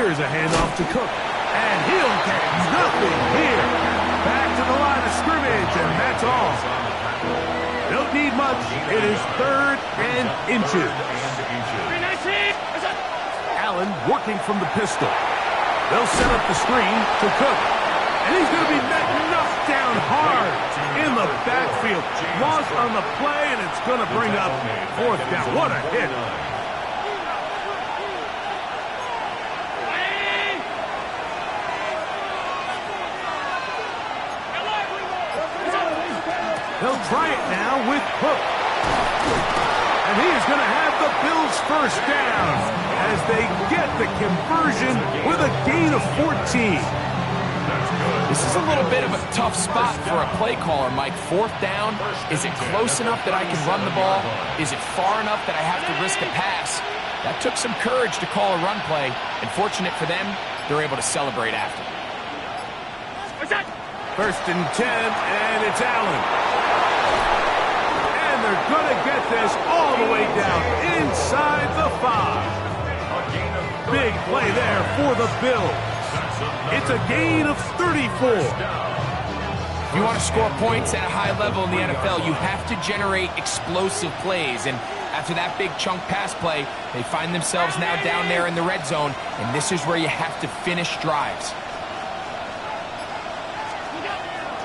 Here's a handoff to Cook. And he'll get nothing here. Back to the line of scrimmage, and that's all. Don't need much. It is 3rd and inches. Allen working from the pistol. They'll set up the screen to Cook. And he's going to be knocked down hard in the backfield. Loss on the play, and it's going to bring up 4th down. What a hit. They'll try it now with Cook. And he is going to have the Bills' 1st down as they get the conversion with a gain of 14. This is a little bit of a tough spot for a play caller, Mike. 4th down. Is it close enough that I can run the ball? Is it far enough that I have to risk a pass? That took some courage to call a run play, and fortunate for them, they're able to celebrate after. 1st and 10, and it's Allen. And they're going to get this all the way down inside the 5. Big play there for the Bills. It's a gain of 34. If you want to score points at a high level in the NFL, you have to generate explosive plays. And after that big chunk pass play, they find themselves now down there in the red zone, and this is where you have to finish drives.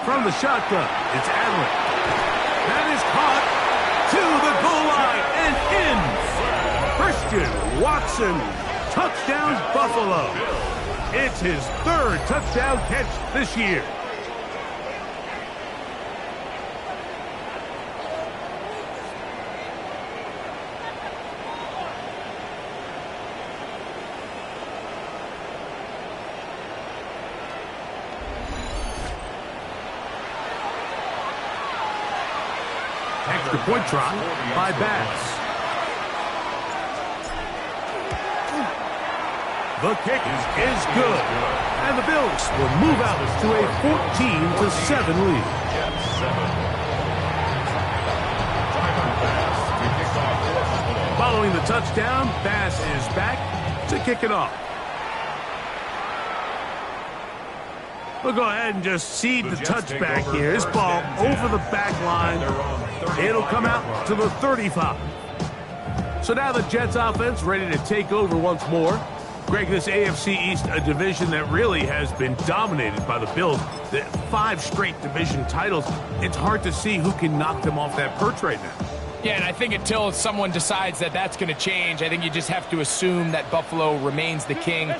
From the shotgun, it's Allen. That is caught to the goal line and in. Christian Watson, touchdown Buffalo. It's his 3rd touchdown catch this year. Extra point try by Bass. The kick is good. And the Bills will move out to a 14-7 lead. Following the touchdown, Bass is back to kick it off. We'll go ahead and just seed the touchback here. This ball over the back line. It'll come out to the 35. So now the Jets offense ready to take over once more. Greg, this AFC East, a division that really has been dominated by the Bills. The 5 straight division titles. It's hard to see who can knock them off that perch right now. Yeah, and I think until someone decides that that's going to change, I think you just have to assume that Buffalo remains the king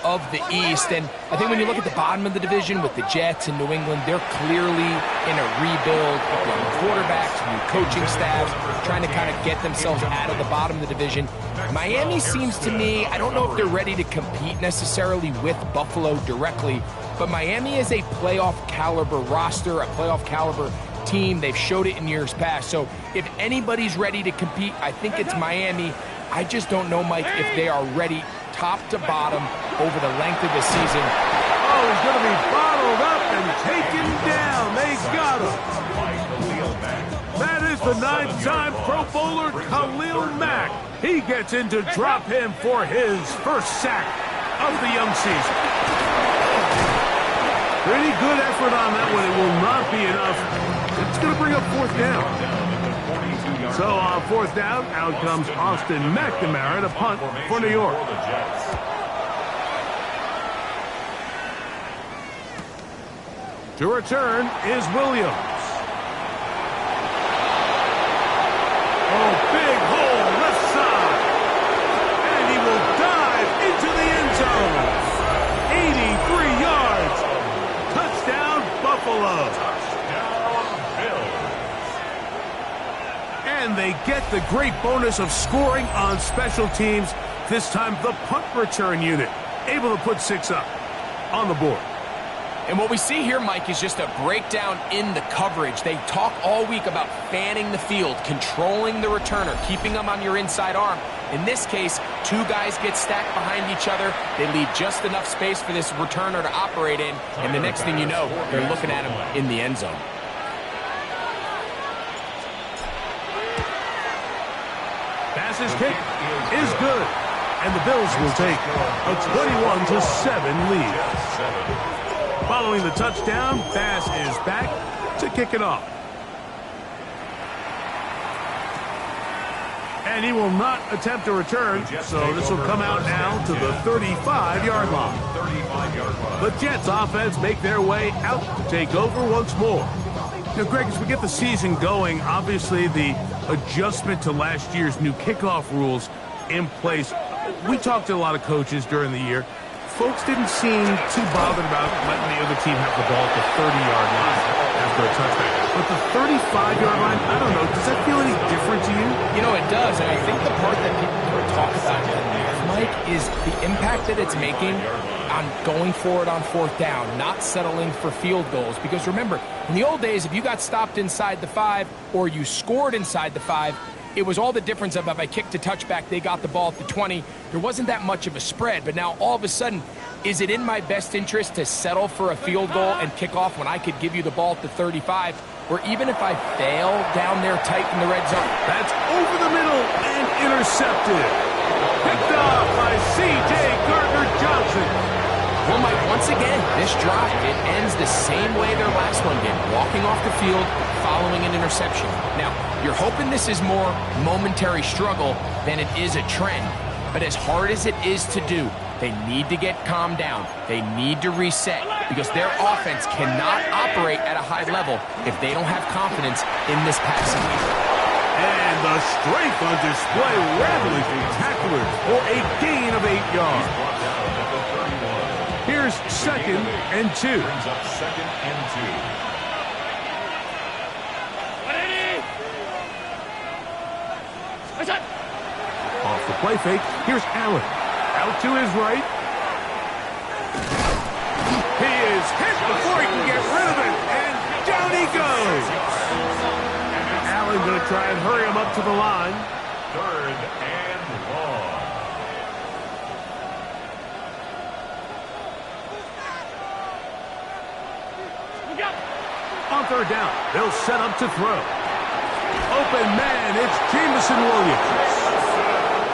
of the East. And I think when you look at the bottom of the division with the Jets and New England, they're clearly in a rebuild with young quarterbacks, new coaching staffs, trying to kind of get themselves out of the bottom of the division. Miami seems to me, I don't know if they're ready to compete necessarily with Buffalo directly, but Miami is a playoff caliber roster, a playoff caliber team. They've showed it in years past. So if anybody's ready to compete, I think it's Miami. I just don't know, Mike, if they are ready top to bottom over the length of the season. Oh, he's going to be bottled up and taken down. They got him. That is the 9-time Pro Bowler Khalil Mack. He gets in to drop him for his 1st sack of the young season. Pretty good effort on that one. It will not be enough. It's going to bring up 4th down. So on 4th down, out comes Austin McNamara to punt for New York. To return is Williams. Oh, big hole left side. And he will dive into the end zone. 83 yards. Touchdown, Buffalo. And they get the great bonus of scoring on special teams. This time, the punt return unit able to put 6 up on the board. And what we see here, Mike, is just a breakdown in the coverage. They talk all week about fanning the field, controlling the returner, keeping them on your inside arm. In this case, 2 guys get stacked behind each other. They leave just enough space for this returner to operate in. And the next thing you know, they're looking at him in the end zone. Bass's kick is good. And the Bills will take a 21-7 lead. Following the touchdown, Bass is back to kick it off. And he will not attempt a return, so this will come out now to the 35-yard line. The Jets offense make their way out to take over once more. Now, Greg, as we get the season going, obviously the adjustment to last year's new kickoff rules in place. We talked to a lot of coaches during the year. Folks didn't seem too bothered about letting the other team have the ball at the 30-yard line after a touchdown. But the 35-yard line, I don't know, does that feel any different to you? You know, it does, and I think the part that people talk about, Mike, is the impact that it's making on going forward on fourth down, not settling for field goals. Because remember, in the old days, if you got stopped inside the 5 or you scored inside the 5, it was all the difference of if I kicked a touchback, they got the ball at the 20. There wasn't that much of a spread, but now all of a sudden, is it in my best interest to settle for a field goal and kick off when I could give you the ball at the 35? Or even if I fail down there tight in the red zone? That's over the middle and intercepted. Picked off by C.J. Gardner-Johnson. Well, Mike, once again, this drive, it ends the same way their last one did, walking off the field following an interception. Now, you're hoping this is more momentary struggle than it is a trend. But as hard as it is to do, they need to get calmed down. They need to reset because their offense cannot operate at a high level if they don't have confidence in this passing game. And the strength on display, rattling through tacklers for a gain of 8 yards. Here's 2nd and 2. Brings up 2nd and 2. Off the play fake, here's Allen. Out to his right. He is hit before he can get rid of it, and down he goes. Allen going to try and hurry him up to the line. 3rd and long. On 3rd down, they'll set up to throw. Open man, it's Jameson Williams.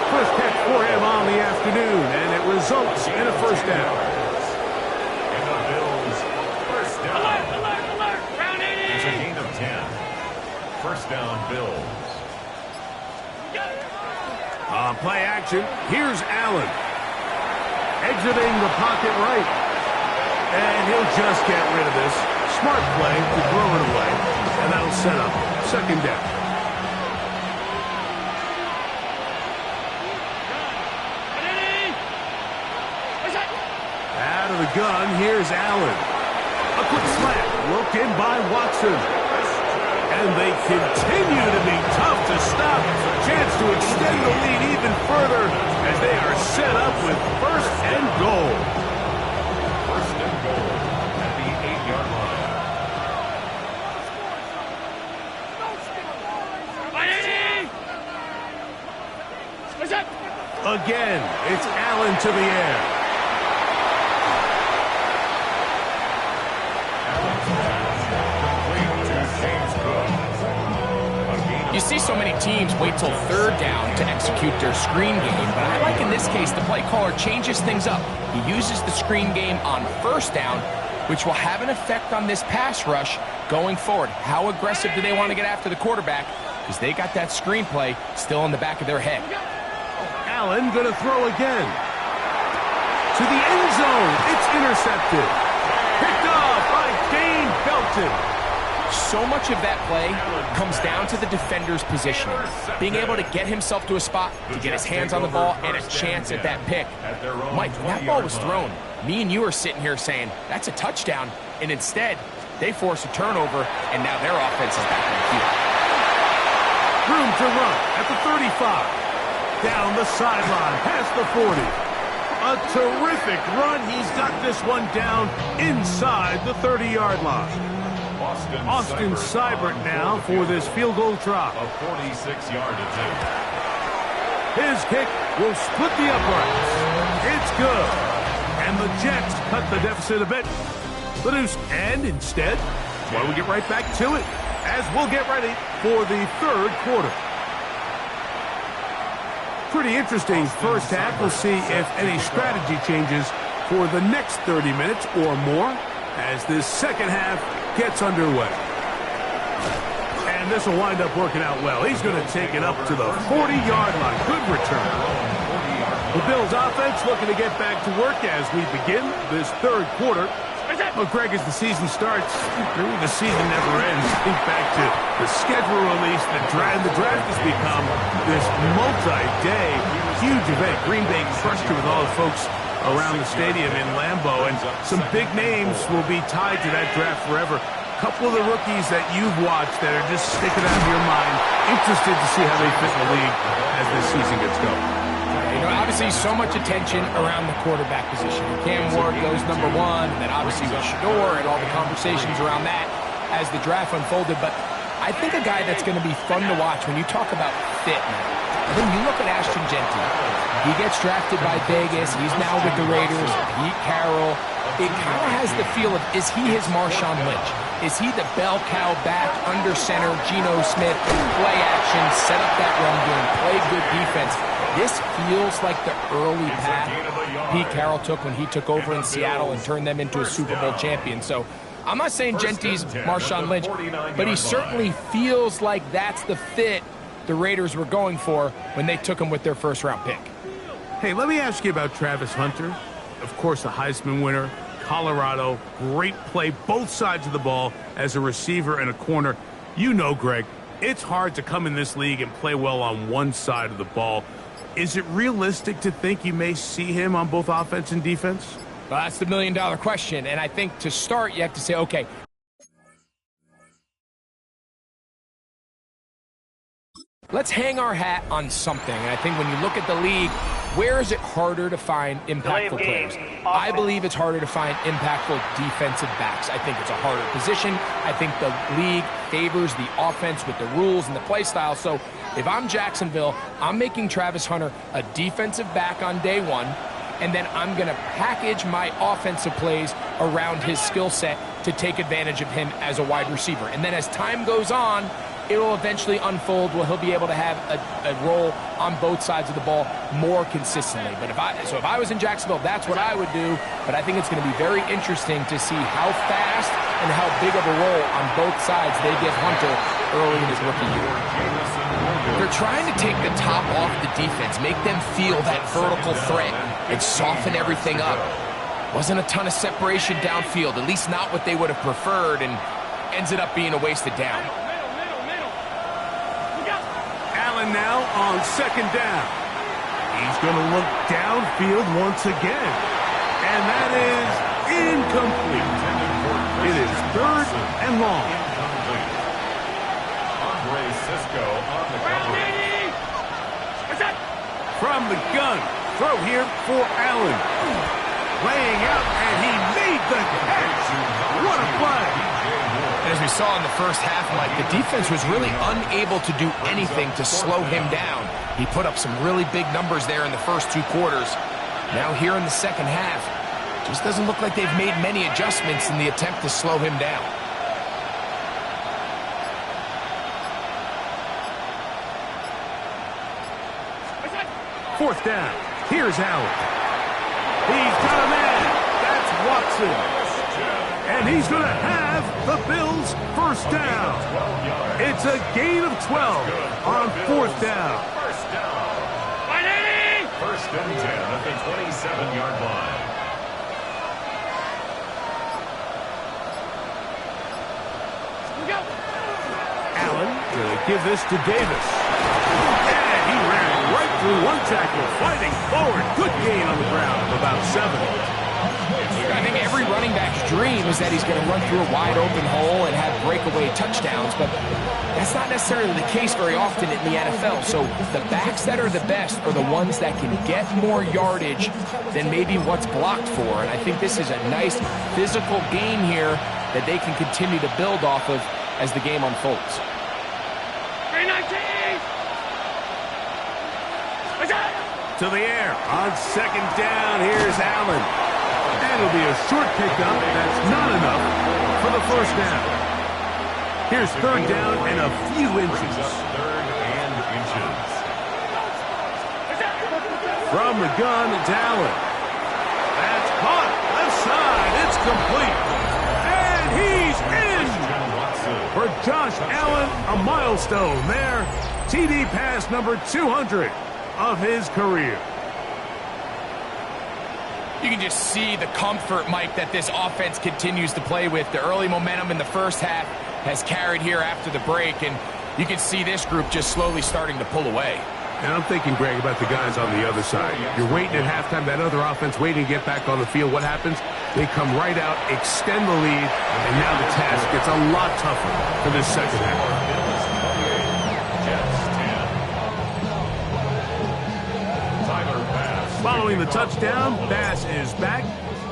First catch for him on the afternoon, and it results in a 1st down. And the Bills, 1st down. Alert! Round 80! It's a gain of 10. 1st down, Bills. On play action, here's Allen. Exiting the pocket right. And he'll just get rid of this. Smart play to throw it away. And that'll set up 2nd down. Out of the gun, here's Allen. A quick slant, worked in by Watson. And they continue to be tough to stop. Chance to extend the lead even further as they are set up with 1st and goal. 1st and goal at the 8-yard line. Again, it's Allen to the air. You see so many teams wait till 3rd down to execute their screen game, but I like in this case the play caller changes things up. He uses the screen game on 1st down, which will have an effect on this pass rush going forward. How aggressive do they want to get after the quarterback? Because they got that screenplay still in the back of their head. Allen going to throw again. To the end zone. It's intercepted. Picked off by Dane Belton. So much of that play comes down to the defender's positioning. Being able to get himself to a spot, to get his hands on the ball, and a chance at that pick. Mike, when that ball was thrown, me and you are sitting here saying, that's a touchdown. And instead, they force a turnover, and now their offense is back on the field. Room to run at the 35. Down the sideline, past the 40. A terrific run. He's got this one down inside the 30-yard line. Austin Seibert now for this field goal try. A 46-yard attempt. His kick will split the uprights. It's good. And the Jets cut the deficit a bit. And instead, why don't we get right back to it as we'll get ready for the 3rd quarter. pretty interesting first half. We'll see if any strategy changes for the next 30 minutes or more as this second half gets underway. And this will wind up working out well. He's going to take it up to the 40-yard line. Good return. The Bills offense looking to get back to work as we begin this third quarter. Well, Greg, as the season starts, the season never ends. Think back to the schedule release. The draft has become this multi-day huge event. Green Bay crushed it with all the folks around the stadium in Lambeau, and some big names will be tied to that draft forever. A couple of the rookies that you've watched that are just sticking out of your mind, interested to see how they fit in the league as this season gets going. You know, obviously so much attention around the quarterback position. Cam Ward goes number one, and then obviously with Shador and all the conversations around that as the draft unfolded. But I think a guy that's going to be fun to watch when you talk about fit, man. I think you look at Ashton Genty. He gets drafted by Vegas. He's now with the Raiders. Pete Carroll. It kind of has the feel of, is he his Marshawn Lynch? Is he the bell cow back, under center, Geno Smith, play action, set up that run game, play good defense? This feels like the early path Pete Carroll took when he took over in Seattle and turned them into a Super Bowl champion. So I'm not saying Genty's Marshawn Lynch, but he certainly feels like that's the fit the Raiders were going for when they took him with their first-round pick. Hey, let me ask you about Travis Hunter. Of course, a Heisman winner, Colorado, great play, both sides of the ball as a receiver and a corner. You know, Greg, it's hard to come in this league and play well on one side of the ball. Is it realistic to think you may see him on both offense and defense? Well, that's the million-dollar question, and I think to start, you have to say, okay, let's hang our hat on something. And I think when you look at the league, where is it harder to find impactful players? I believe it's harder to find impactful defensive backs. I think it's a harder position. I think the league favors the offense with the rules and the play style. So if I'm Jacksonville, I'm making Travis Hunter a defensive back on day one, and then I'm going to package my offensive plays around his skill set to take advantage of him as a wide receiver. And then as time goes on, it'll eventually unfold where he'll be able to have a role on both sides of the ball more consistently. But if I was in Jacksonville, that's what I would do. But I think it's going to be very interesting to see how fast and how big of a role on both sides they give Hunter early in his rookie year. They're trying to take the top off the defense, make them feel that vertical threat, and soften everything up. Wasn't a ton of separation downfield, at least not what they would have preferred, and ends it up being a wasted down. Allen now on second down. He's going to look downfield once again. And that is incomplete. It is third and long. From the gun, throw here for Allen. Laying out, and he made the catch. What a play. And as we saw in the first half, Mike, the defense was really unable to do anything to slow him down. He put up some really big numbers there in the first two quarters. Now here in the second half, just doesn't look like they've made many adjustments in the attempt to slow him down. Fourth down. Here's Allen. He's got a man. That's Watson. And he's going to have the Bills' first down. It's a gain of 12 on fourth down. First and 10 at the 27-yard line. Allen going to give this to Davis. And he ran right through one tackle, fighting forward. Good gain on the ground of about 7. I think every running back's dream is that he's going to run through a wide open hole and have breakaway touchdowns, but that's not necessarily the case very often in the NFL. So the backs that are the best are the ones that can get more yardage than maybe what's blocked for. And I think this is a nice physical game here that they can continue to build off of as the game unfolds. To the air on second down. Here's Allen. And it'll be a short pickup. That's not enough for the first down. Here's third down and a few inches. Third and inches. From the gun, it's Allen. That's caught. Left side. It's complete. And he's in. For Josh Allen, a milestone there. TD pass number 200 of his career. You can just see the comfort, Mike, that this offense continues to play with. The early momentum in the first half has carried here after the break, and you can see this group just slowly starting to pull away. And I'm thinking, Greg, about the guys on the other side. You're waiting at halftime, that other offense waiting to get back on the field. What happens? They come right out, extend the lead, and now the task gets a lot tougher for this second half. Following the touchdown, Bass is back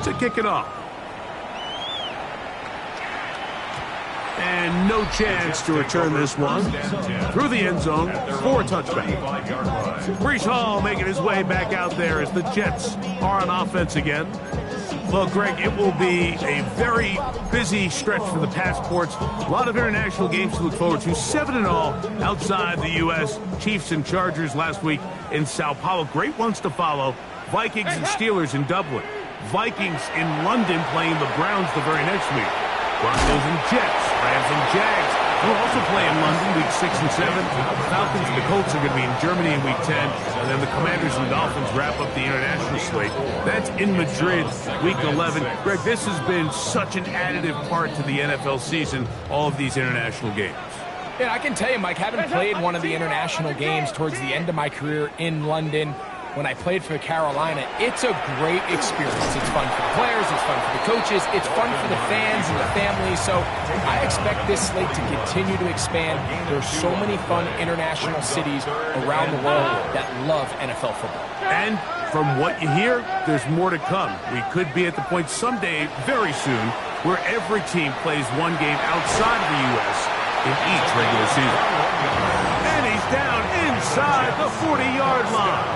to kick it off. And no chance to return this one. Through the end zone for a touchback. Breece Hall making his way back out there as the Jets are on offense again. Well, Greg, it will be a very busy stretch for the Passports. A lot of international games to look forward to. 7-0 outside the U.S. Chiefs and Chargers last week in Sao Paulo. Great ones to follow. Vikings and Steelers in Dublin. Vikings in London playing the Browns the very next week. Broncos and Jets. Rams and Jags will also play in London week 6 and 7. The Falcons and the Colts are going to be in Germany in week 10. And then the Commanders and Dolphins wrap up the international slate. That's in Madrid week 11. Greg, this has been such an additive part to the NFL season, all of these international games. Yeah, I can tell you, Mike, having played one of the international games towards the end of my career in London, when I played for Carolina, it's a great experience. It's fun for the players, it's fun for the coaches, it's fun for the fans and the families. So I expect this slate to continue to expand. There's so many fun international cities around the world that love NFL football. And from what you hear, there's more to come. We could be at the point someday, very soon, where every team plays one game outside of the U.S. in each regular season. And he's down inside the 40-yard line.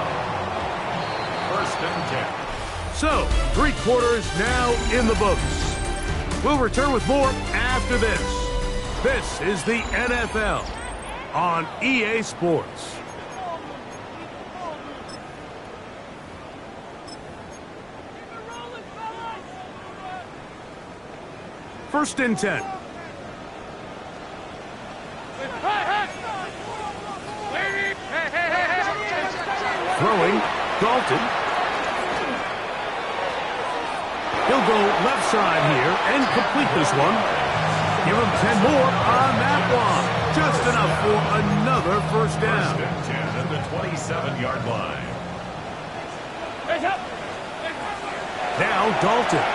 So, 3 quarters now in the books. We'll return with more after this. This is the NFL on EA Sports. First and 10. Throwing, Dalton. He'll go left side here and complete this one. Give him 10 more on that one. Just enough for another first down. First and 10 at the 27-yard line. Now Dalton.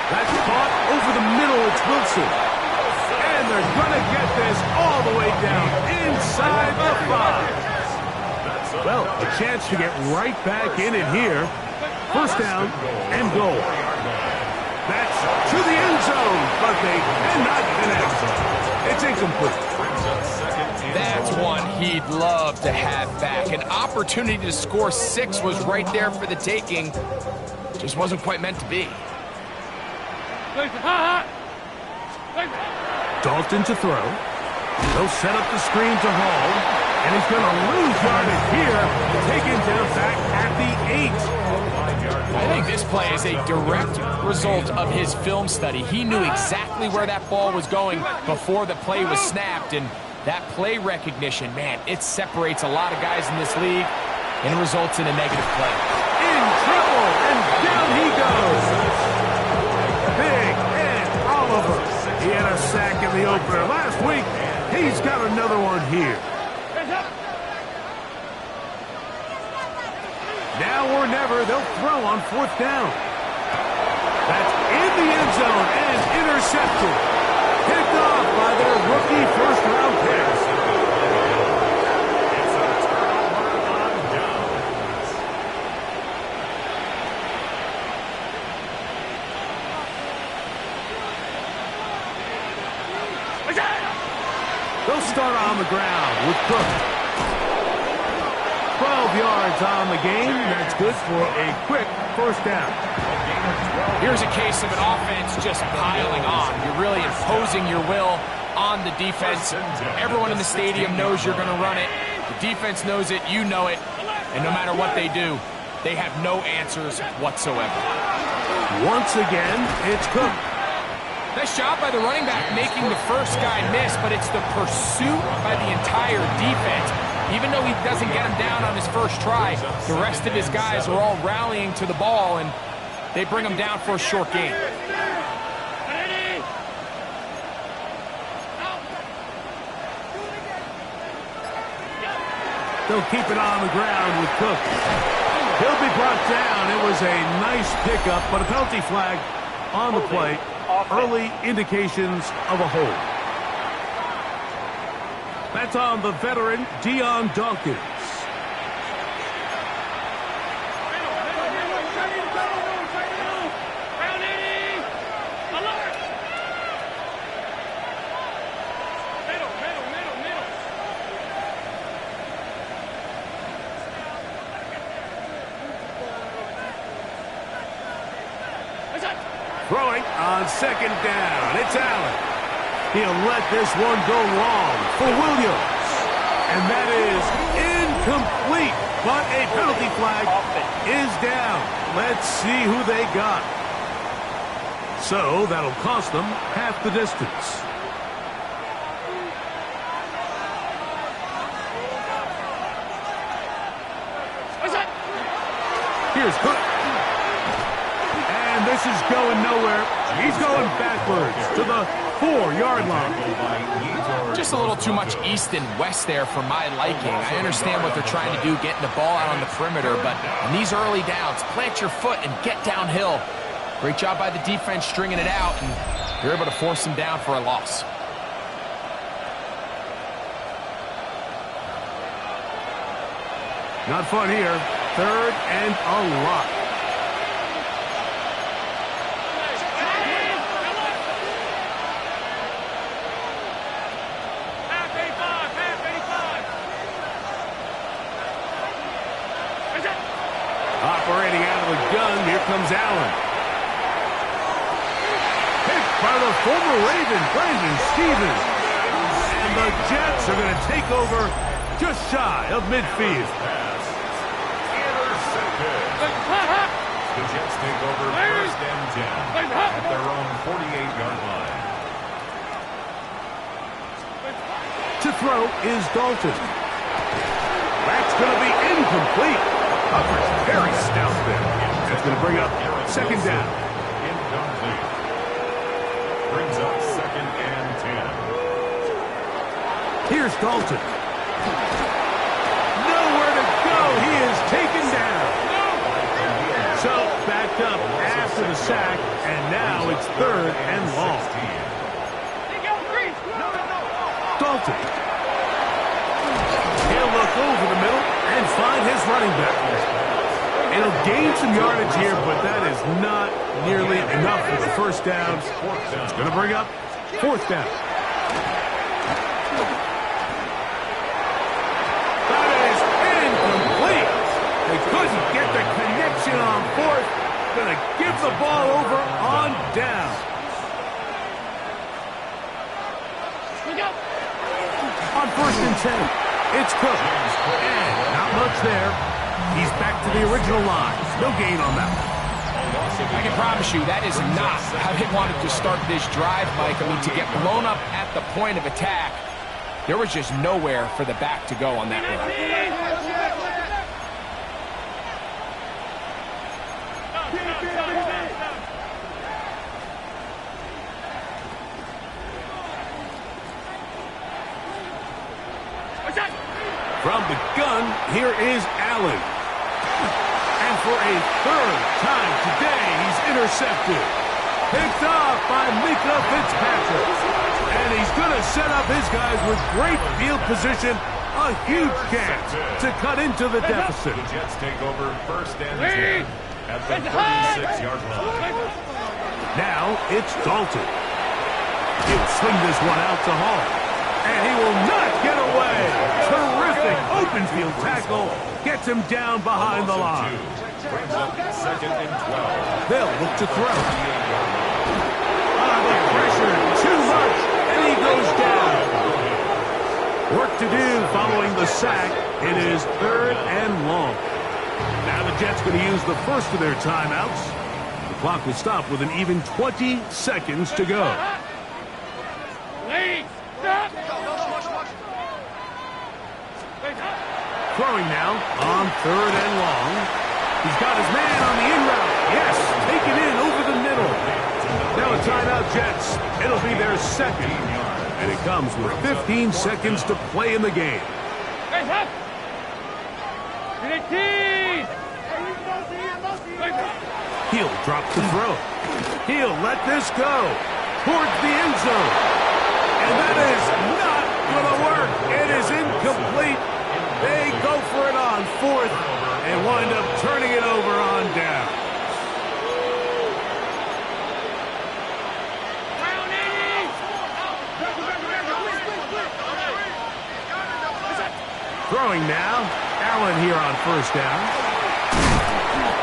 That's caught over the middle. It's Wilson. And they're going to get this all the way down inside the 5. Well, a chance to get right back in it here. First down and goal. That's to the end zone, but they cannot connect. It's incomplete. That's one he'd love to have back. An opportunity to score 6 was right there for the taking. Just wasn't quite meant to be. Dalton to throw. He'll set up the screen to Hall. And he's going to lose yardage here. Taken down back at the 8. I think this play is a direct result of his film study. He knew exactly where that ball was going before the play was snapped, and that play recognition, man, it separates a lot of guys in this league and results in a negative play. In trouble, and down he goes. Big Ed Oliver. He had a sack in the opener last week. He's got another one here. Now or never, they'll throw on 4th down. That's in the end zone and intercepted. Picked off by their rookie first-round pick. It's a turnover on downs. They'll start on the ground with Cook. 12 yards on the game. That's good for a quick first down. Here's a case of an offense just piling on. You're really imposing your will on the defense. Everyone in the stadium knows you're going to run it. The defense knows it, you know it, and no matter what they do, they have no answers whatsoever. Once again, it's Cook. Nice job by the running back making the first guy miss, but it's the pursuit by the entire defense. Even though he doesn't get him down on his first try, the rest of his guys are all rallying to the ball, and they bring him down for a short gain. They'll keep it on the ground with Cook. He'll be brought down. It was a nice pickup, but a penalty flag on the play. Early indications of a hold. That's on the veteran, Dion Dawkins. Throwing on second down. It's Allen. He'll let this one go long for Williams. And that is incomplete. But a penalty flag is down. Let's see who they got. So that'll cost them half the distance. Here's Cook. And this is going nowhere. He's going backwards to the 4-yard line. Just a little too much east and west there for my liking. I understand what they're trying to do, getting the ball out on the perimeter, but in these early downs, plant your foot and get downhill. Great job by the defense stringing it out, and they're able to force him down for a loss. Not fun here. 3rd and a lot. Operating out of the gun, here comes Allen. Picked by the former Raven, Brandon Stevens. And the Jets are going to take over just shy of midfield. The Jets take over 1st and 10 at their own 48-yard line. To throw is Dalton. That's going to be incomplete. Coverage very stout there. That's going to bring up 2nd down. Incomplete. Brings up 2nd and 10. Here's Dalton. Nowhere to go. He is taken down. So backed up after the sack, and now it's 3rd and long. Dalton. He'll look over the middle and find his running back. It'll gain some yardage here, but that is not nearly enough for the first down. It's going to bring up 4th down. That is incomplete. They couldn't get the connection on 4th. Going to give the ball over on down. On 1st and 10, it's Cook. And not much there. He's back to the original line. No gain on that. I can promise you that is not how they wanted to start this drive, Mike. I mean, to get blown up at the point of attack, there was just nowhere for the back to go on that run. From the gun, here is Allen. And for a 3rd time today, he's intercepted. Picked off by Mika Fitzpatrick. And he's going to set up his guys with great field position. A huge chance to cut into the deficit. The Jets take over 1st and 10 at the 36-yard line. Now it's Dalton. He'll swing this one out to Hall. And he will not get away. Terrific open field tackle. Gets him down behind the line. Brings up 2nd and 12. They'll look to throw. The pressure, too much, and he goes down. Work to do following the sack. It is 3rd and long. Now the Jets going to use the first of their timeouts. The clock will stop with an even 20 seconds to go. Throwing now on 3rd and long. He's got his man on the in route. Yes, take it in over the middle. Now a timeout, Jets. It'll be their second. And it comes with 15 seconds to play in the game. He'll drop the throw. He'll let this go towards the end zone. And that is not going to work. It is incomplete. They go for it on 4th and wind up turning it over on down. Throwing now. Allen here on 1st down.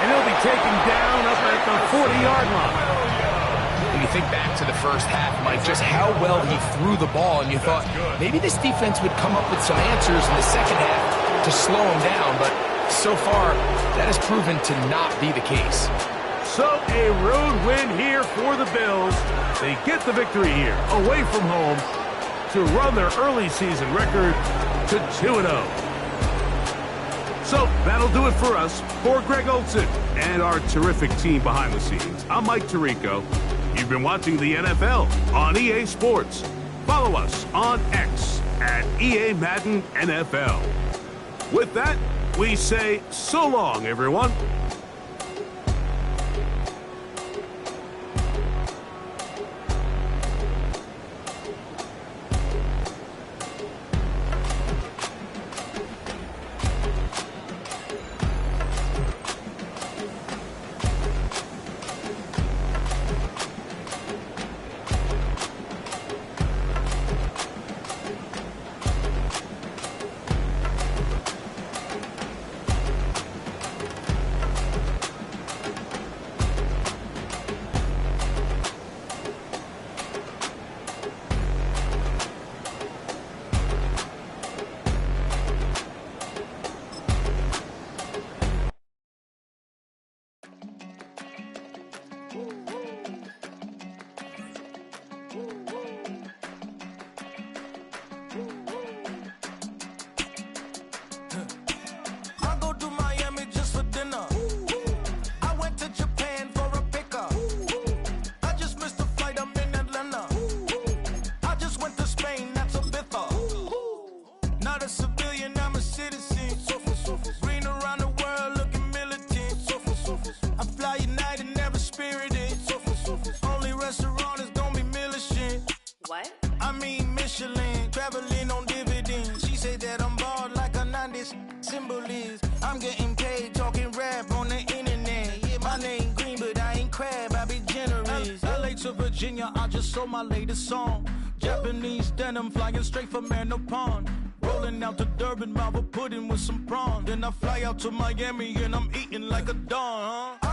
And he'll be taken down up at the 40-yard line. When you think back to the first half, Mike, just how well he threw the ball, and you thought maybe this defense would come up with some answers in the second half to slow him down, but so far that has proven to not be the case. So a road win here for the Bills. They get the victory here, away from home, to run their early season record to 2-0. So that'll do it for us. For Greg Olson and our terrific team behind the scenes, I'm Mike Tirico. You've been watching the NFL on EA Sports. Follow us on X at EA Madden NFL. With that, we say so long, everyone. I'm getting paid talking rap on the internet. Yeah, my name green, but I ain't crab, I be generous. LA to Virginia, I just sold my latest song. Japanese denim flying straight from Pond. Rolling out to Durban, Malva pudding with some prawns. Then I fly out to Miami and I'm eating like a don, huh?